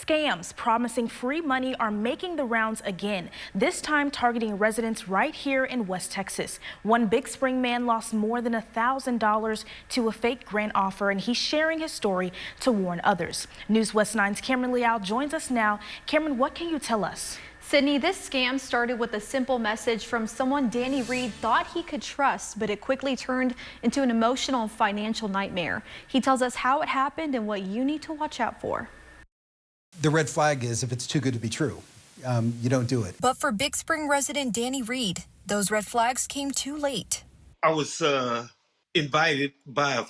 Scams promising free money are making the rounds again, this time targeting residents right here in West Texas. One Big Spring man lost more than $1,000 to a fake grant offer, and he's sharing his story to warn others. News West 9's Cameron Leal joins us now. Cameron, what can you tell us? Sydney, this scam started with a simple message from someone Danny Reed thought he could trust, but it quickly turned into an emotional and financial nightmare. He tells us how it happened and what you need to watch out for. The red flag is if it's too good to be true, you don't do it. But for Big Spring resident Danny Reed, those red flags came too late. I was invited by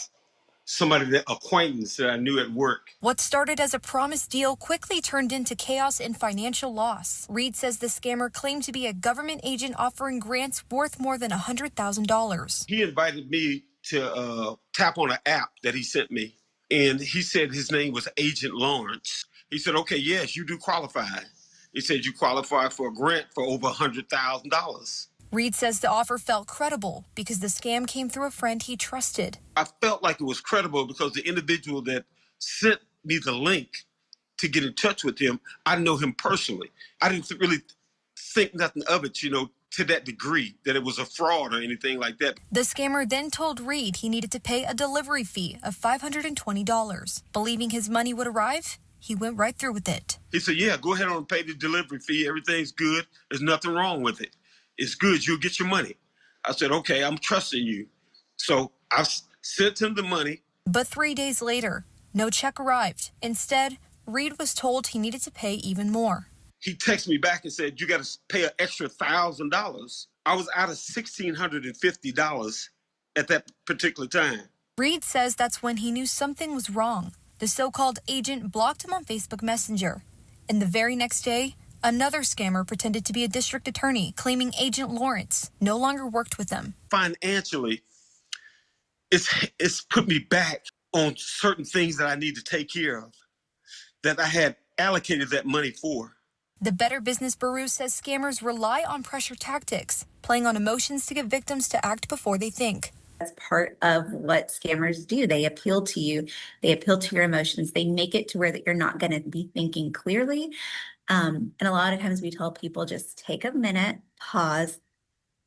acquaintance that I knew at work. What started as a promised deal quickly turned into chaos and financial loss. Reed says the scammer claimed to be a government agent offering grants worth more than $100,000. He invited me to tap on an app that he sent me, and he said his name was Agent Lawrence. He said, okay, yes, you do qualify. He said you qualify for a grant for over $100,000. Reed says the offer felt credible because the scam came through a friend he trusted. I felt like it was credible because the individual that sent me the link to get in touch with him, I know him personally. I didn't really think nothing of it, to that degree, that it was a fraud or anything like that. The scammer then told Reed he needed to pay a delivery fee of $520. Believing his money would arrive, he went right through with it. He said, yeah, go ahead and pay the delivery fee. Everything's good. There's nothing wrong with it. It's good. You'll get your money. I said, okay, I'm trusting you. So I sent him the money. But 3 days later, no check arrived. Instead, Reed was told he needed to pay even more. He texted me back and said, you got to pay an extra $1,000. I was out of $1,650 at that particular time. Reed says that's when he knew something was wrong. The so-called agent blocked him on Facebook Messenger. And the very next day, another scammer pretended to be a district attorney, claiming Agent Lawrence no longer worked with them. Financially, it's put me back on certain things that I need to take care of, that I had allocated that money for. The Better Business Bureau says scammers rely on pressure tactics, playing on emotions to get victims to act before they think. That's part of what scammers do. They appeal to you. They appeal to your emotions. They make it to where that you're not going to be thinking clearly. And a lot of times we tell people just take a minute, pause,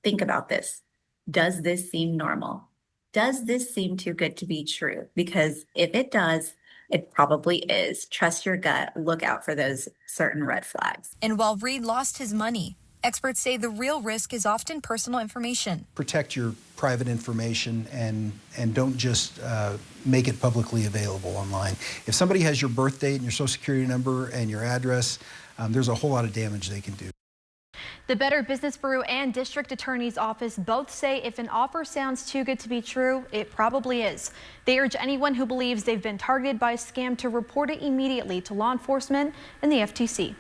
think about this. Does this seem normal? Does this seem too good to be true? Because if it does, it probably is. Trust your gut. Look out for those certain red flags. And while Reed lost his money, experts say the real risk is often personal information. Protect your private information and don't just make it publicly available online. If somebody has your birth date and your social security number and your address, there's a whole lot of damage they can do. The Better Business Bureau and District Attorney's Office both say if an offer sounds too good to be true, it probably is. They urge anyone who believes they've been targeted by a scam to report it immediately to law enforcement and the FTC.